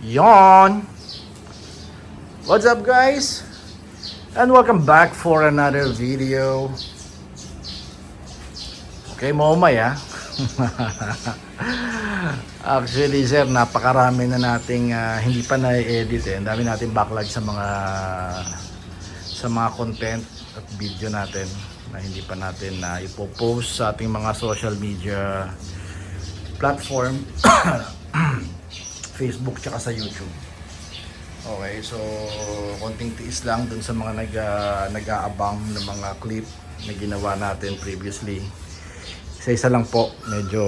Yon! What's up guys? And welcome back for another video. Okay, maumay ah. Actually sir, napakarami na nating hindi pa na-edit eh. Ang dami nating backlog sa mga content at video natin na hindi pa natin na ipopost sa ating mga social media platform. Facebook tsaka sa YouTube. Okay, so konting tiis lang dun sa mga nag-aabang ng mga clip na ginawa natin previously. Isa-isa lang po, medyo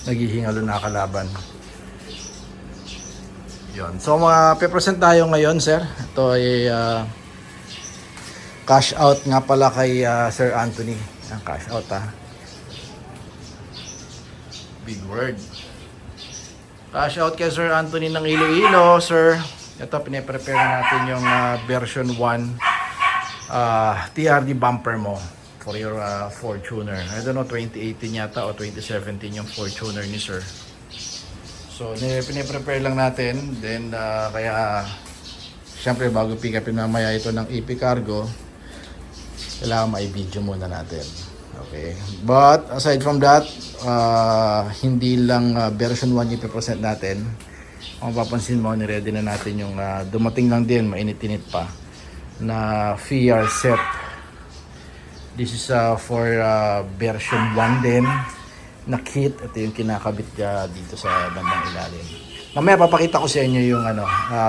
naghihingalo na kalaban. Yun. So pe-present tayo ngayon, sir. Ito ay cash out nga pala kay Sir Anthony. Cash out Big word. Cash out kay Sir Anthony ng Iloilo, sir. Ito, pinaprepare natin yung version 1 TRD bumper mo for your Fortuner. I don't know, 2018 yata o 2017 yung Fortuner ni sir. So, pinaprepare lang natin. Then, kaya, syempre, bago pick upin mamaya ito ng EP Cargo, kailangan ma-video muna natin. Okay. But aside from that, hindi lang version 1 ipipresent natin. Kung mapapansin mo, niready na natin yung dumating lang din, mainit-init pa, na VR set. This is for version 1 din na kit. Ito yung kinakabit dito sa bandang ilalim. Mamaya papakita ko sa inyo yung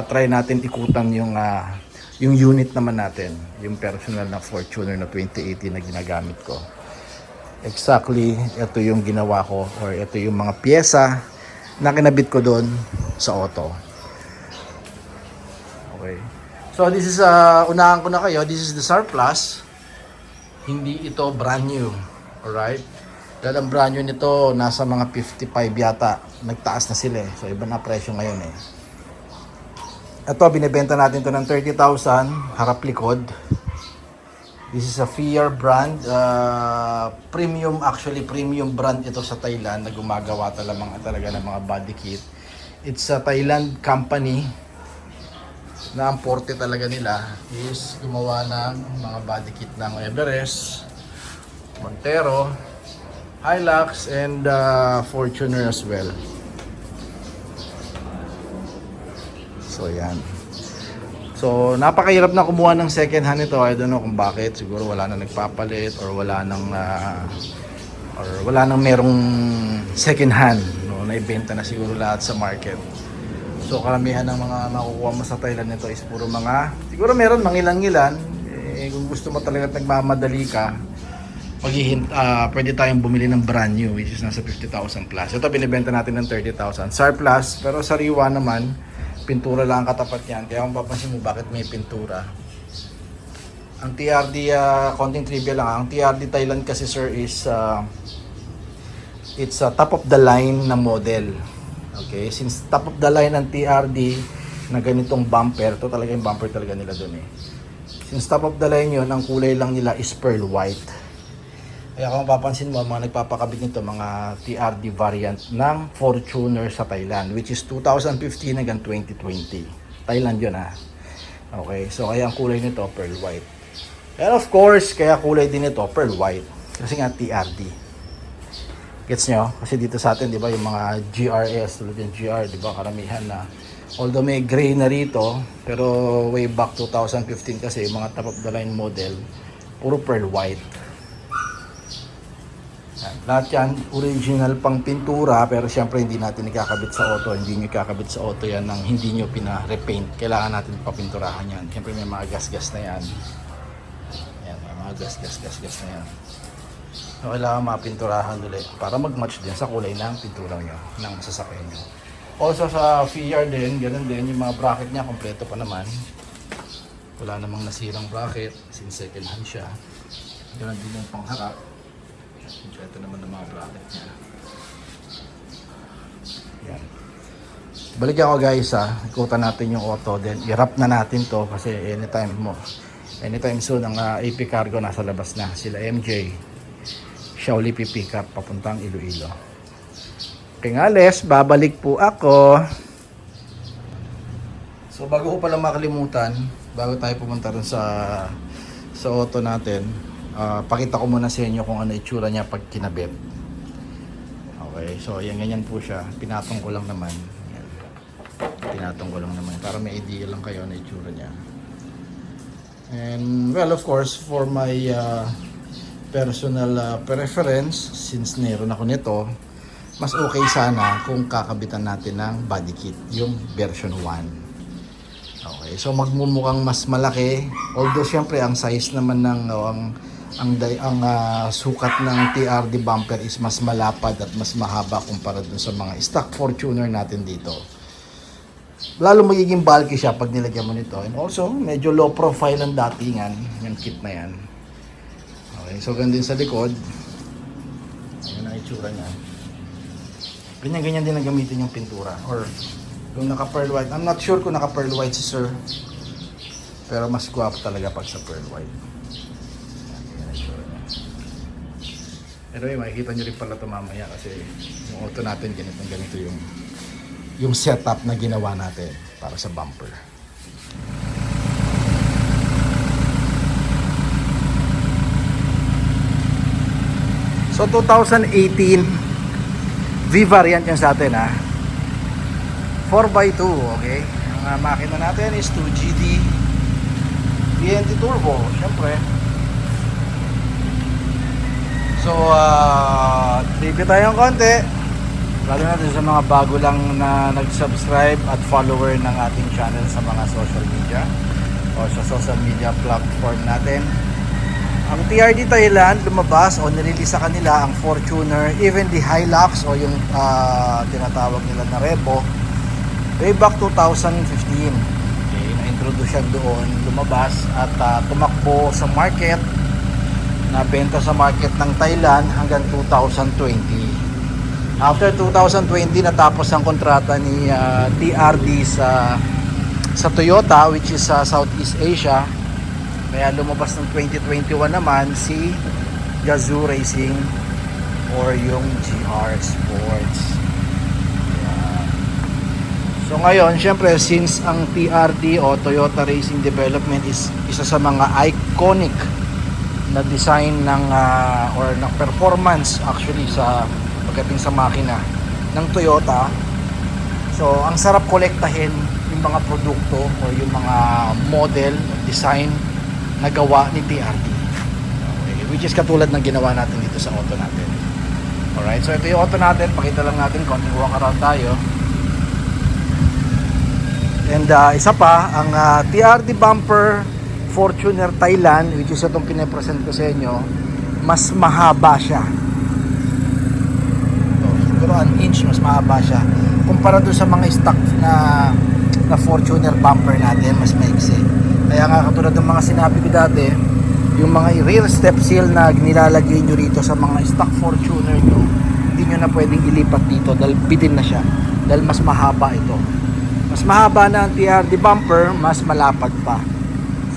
try natin ikutan yung unit naman natin, yung personal na Fortuner na 2018 na ginagamit ko. Exactly, ito yung ginawa ko or ito yung mga pyesa na kinabit ko doon sa auto. Okay. So this is, unahan ko na kayo, this is the SAR Plus. Hindi ito brand new. Alright? Dahil ang brand new nito, nasa mga 55 yata. Nagtaas na sila eh. So iba na presyo ngayon eh. Ito, binibenta natin ito ng 30,000, harap likod. This is a VR brand, premium brand ito sa Thailand na gumagawa talaga ng mga body kit. It's a Thailand company na ang forte talaga nila is gumawa ng mga body kit ng Everest, Montero, Hilux, and Fortuner as well. So yan. So, napakahirap na kumuha ng second hand ito. I don't know kung bakit. Siguro wala na nagpapalit or wala nang merong second hand. No? Naibenta na siguro lahat sa market. So, karamihan ng mga makukuha mo sa Thailand nito is puro mga, siguro meron mangilan-ngilan. Kung gusto mo talaga at nagmamadali ka, pwede tayong bumili ng brand new, which is nasa 50,000 plus. Ito, binibenta natin ng 30,000. SAR Plus, pero sariwa naman. Pintura lang ang katapat niyan. Kaya kung papansin mo bakit may pintura. Ang TRD, konting trivia lang. Ang TRD Thailand kasi sir is it's a top of the line na model. Okay, since top of the line ng TRD na ganitong bumper, to talaga yung bumper talaga nila doon eh. Since top of the line yun, ang kulay lang nila is pearl white. Kaya kung mapapansin mo, mga nagpapakabit nito, mga TRD variant ng Fortuner sa Thailand, which is 2015 hanggang 2020. Thailand yun Okay, so kaya ang kulay nito, pearl white. And of course, kaya kulay din ito, pearl white. Kasi nga TRD. Gets nyo? Kasi dito sa atin, di ba, yung mga GRS, tulad yung GR, di ba, karamihan na. Although may gray na rito, pero way back 2015 kasi, yung mga top of the line model, puro pearl white. Lahat yan, original pang pintura, pero siyempre hindi natin ikakabit sa auto. Hindi nyo ikakabit sa auto yan nang hindi nyo pina-repaint. Kailangan natin papinturahan yan. Siyempre may mga gas-gas na yan. Yan, may mga gas-gas na yan. So, kailangan mapinturahan ulit para mag-match din sa kulay ng pintura nyo, ng sasakyan nyo. Also sa VR din, ganun din, yung mga bracket niya, kompleto pa naman. Wala namang nasirang bracket, since second hand siya. Ganun din yung pangharap. Ito naman ang mga bracket niya. Yan. Balikan ko guys ikutan natin yung auto, then i-wrap na natin to kasi anytime soon ang AP Cargo nasa labas na. Sila MJ Shaoli pipick up papuntang Iloilo. Pingales, babalik po ako. So bago ko pala makalimutan, bago tayo pumunta rin sa auto natin, pakita ko muna sa inyo kung ano itsura niya pag kinabit. Okay, so yan, ganyan po siya. Pinatong ko lang naman. Yan. Pinatong ko lang naman para may idea lang kayo na itsura niya. And well, of course, for my personal preference, since meron ako nito, mas okay sana kung kakabitan natin ng body kit, yung version 1. Okay, so magmumukhang mas malaki, although syempre ang size naman ng sukat ng TRD bumper is mas malapad at mas mahaba kumpara dun sa mga stock Fortuner natin dito. Lalo magiging bulky siya pag nilagyan mo nito. And also, medyo low profile ang datingan yung kit na yan. Okay, so ganun din sa likod. Ayan ang itsura niya. Ganyan-ganyan din ang gamitin yung pintura. Or yung naka-pearl white. I'm not sure kung naka-pearl white si sir. Pero mas guwapo talaga pag sa pearl white. Ayan ang itsura niya. Anyway, makikita nyo rin pala ito mamaya kasi yung auto natin ganito yung setup na ginawa natin para sa bumper. So 2018 V-variant yan sa atin, ha. 4x2, okay. Ang makina natin is 2GD VNT Turbo, syempre. So review tayo ng konti, lalo natin sa mga bago lang na nag-subscribe at follower ng ating channel sa mga social media o sa social media platform natin. Ang TRD Thailand lumabas o nirelease sa kanila ang Fortuner, even the Hilux o yung tinatawag nila na Revo way back 2015. Okay, na-introduce siya doon, lumabas at tumakbo sa market, nabenta sa market ng Thailand hanggang 2020. After 2020, natapos ang kontrata ni TRD sa Toyota, which is sa Southeast Asia. Kaya lumabas ng 2021 naman si Gazoo Racing or yung GR Sports. Ayan. So ngayon, syempre, since ang TRD o Toyota Racing Development is isa sa mga iconic na design ng or ng performance actually sa pagdating sa makina ng Toyota, so ang sarap kolektahin yung mga produkto o yung mga model, design na gawa ni TRD, okay, which is katulad ng ginawa natin dito sa auto natin. Alright, so ito yung auto natin, pakita lang natin, konting walk around tayo. And isa pa, ang TRD bumper Fortuner Thailand, which is itong pinapresent ko sa inyo, mas mahaba siya. So, siguro an inch mas mahaba siya kumpara doon sa mga stock na Fortuner bumper natin, mas maiksi. Kaya nga katulad ng mga sinabi ko dati, yung mga rear step seal na nilalagay nyo rito sa mga stock Fortuner nyo, hindi nyo na pwedeng ilipat dito dahil bitin na siya, dahil mas mahaba ito. Mas mahaba na ang TRD bumper, mas malapad pa.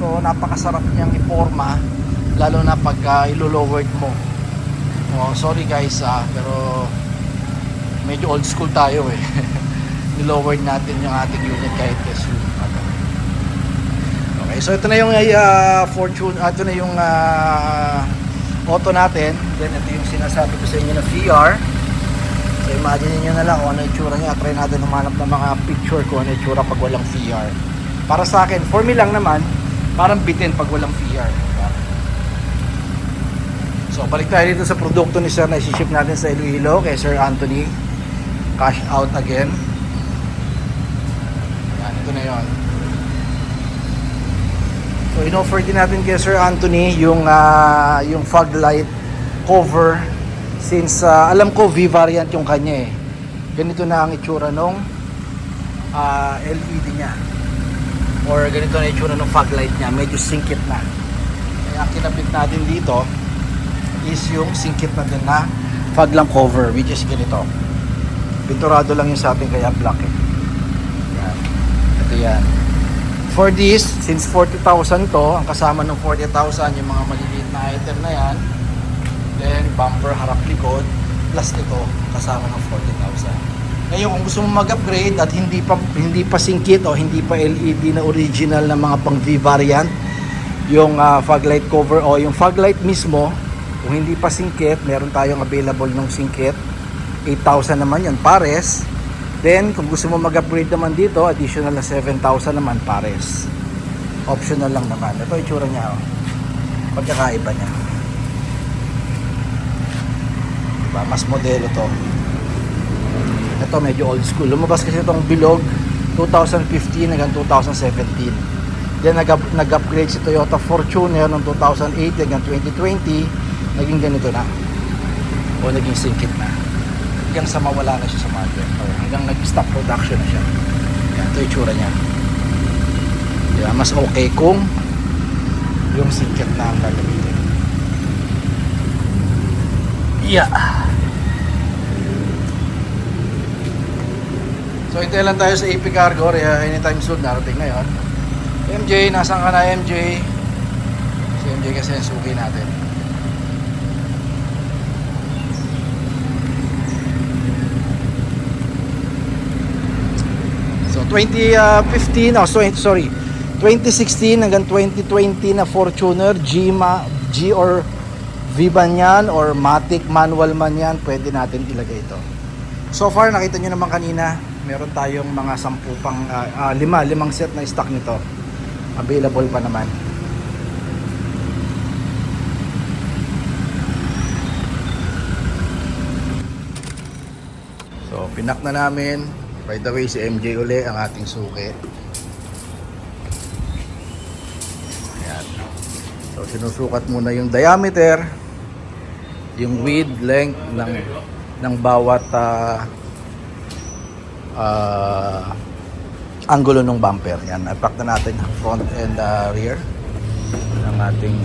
So napakasarap niyang iporma, lalo na pagka ilo-lowered mo. Oh, sorry guys, pero medyo old school tayo eh. Nilowered natin yung ating unit kahit SU. Okay, so ito na yung ito na yung auto natin. Then ito yung sinasabi ko sa inyo na VR. So imagine niyo na lang kung ano yung itsura niya. Try natin humanap ng mga picture kung ano yung itsura pag walang VR. Para sa akin, for me lang naman, parang bitin pag walang VR. So balik tayo dito sa produkto ni Sir na isi-ship natin sa Iloilo kay Sir Anthony. Cash out again. Yan, ito na yon. So in-offer din natin kay Sir Anthony yung fog light cover, since alam ko V-variant yung kanya eh. Ganito na ang itsura nung LED niya, or ganito na itsura nung fog light niya, medyo singkit na. Kaya ang kinabit natin dito is yung singkit na din na fog lamp cover, which is ganito. Pinturado lang yung sa atin kaya black eh. Yan. Ito yan. For this, since 40,000 to, ang kasama ng 40,000 yung mga maliliit na item na yan, then bumper, harap, likod, plus ito kasama ng 40,000. Ngayon kung gusto mo mag-upgrade at hindi pa singkit o hindi pa LED na original na mga pang V variant, yung fog light cover o yung fog light mismo, kung hindi pa singkit, meron tayong available ng singkit. 8,000 naman yan pares. Then kung gusto mo mag-upgrade naman dito, additional na 7,000 naman pares. Optional lang naman. Ito yung itsura niya, oh. Pagkakaiba niya. Diba? Mas modelo to. Ito medyo old school. Lumabas kasi itong bilog 2015 hanggang 2017. Then nag-upgrade si Toyota Fortuner noong 2008 hanggang 2020. Naging ganito na. O naging singkit na. Hanggang sa mawala na siya sa market. O hanggang nag-stop production na siya. Yan, ito yung itsura niya. Diba? Mas okay kung yung singkit na ang gagamitin. Yeah. So hintay lang tayo sa AP Cargo. Anytime soon narating na yun. MJ, nasaan ka na MJ? Si MJ kasi yung suki natin. So 2016 hanggang 2020 na Fortuner, G or V man yan or Matic manual man yan, pwede natin ilagay ito. So far nakita nyo naman kanina, meron tayong mga 10 pang 5 set na stock nito. Available pa naman. So pinak na namin. By the way, si MJ uli ang ating suki. Ayan. So sinusukat muna yung diameter, yung width, length ng bawat angulo ng bumper. Yan, i-pack na natin front and rear ng ating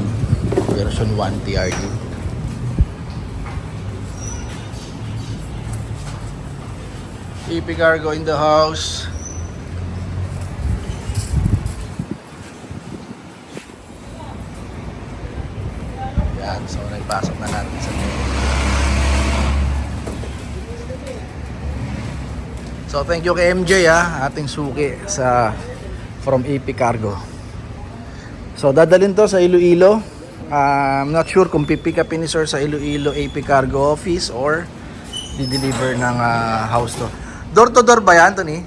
version 1 TRD. AP Cargo in the house. Yan, so naipasok na natin sa So thank you kay MJ ating suki from AP Cargo. So dadalhin to sa Iloilo. I'm not sure kung pipick upin ni sir sa Iloilo AP Cargo office or di-deliver ng house to. Door to door ba yan, Tony?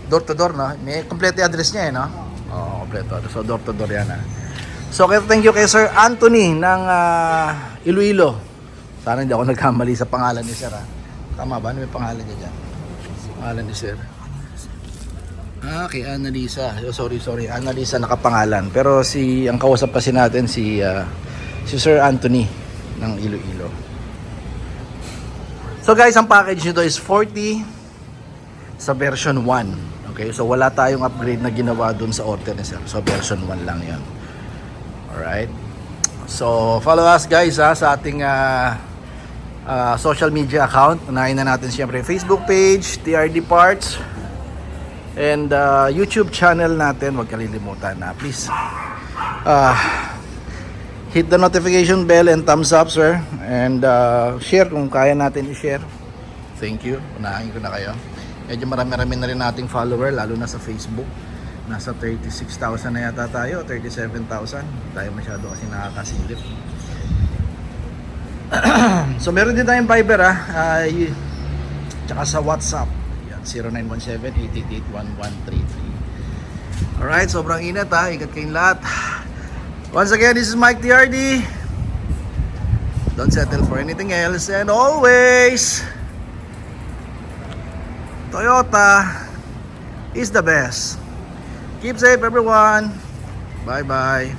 Door to door, no? May complete address niya no? Oo, kompleto. So door to door yan So thank you kay Sir Anthony ng Iloilo. Sana hindi ako nagkamali sa pangalan ni sir Tama ba? Ano may pangalan niya dyan? Pangalan ni sir. Kay Annalisa. Sorry. Annalisa nakapangalan. Pero ang kausap kasi natin si Sir Anthony ng Iloilo. So guys, ang package nito is 40 sa version 1. Okay? So wala tayong upgrade na ginawa dun sa order ni sir. So version 1 lang 'yan. Alright? So follow us guys sa ating social media account. Unahin na natin siyempre Facebook page, TRD Parts, and YouTube channel natin. Huwag kalilimutan na please hit the notification bell and thumbs up sir, and share kung kaya natin i-share. Thank you. Unahin ko na kayo. Medyo marami-rami na rin nating follower, lalo na sa Facebook. Nasa 36,000 na yata tayo, 37,000. Tayo masyado kasi nakakasilip. So meron din tayong Viber tsaka sa WhatsApp. Yan, 0917-888-1133. Alright, sobrang inat Ingat kayong lahat. Once again, this is Mike TRD. Don't settle for anything else, and always Toyota is the best. Keep safe everyone. Bye bye.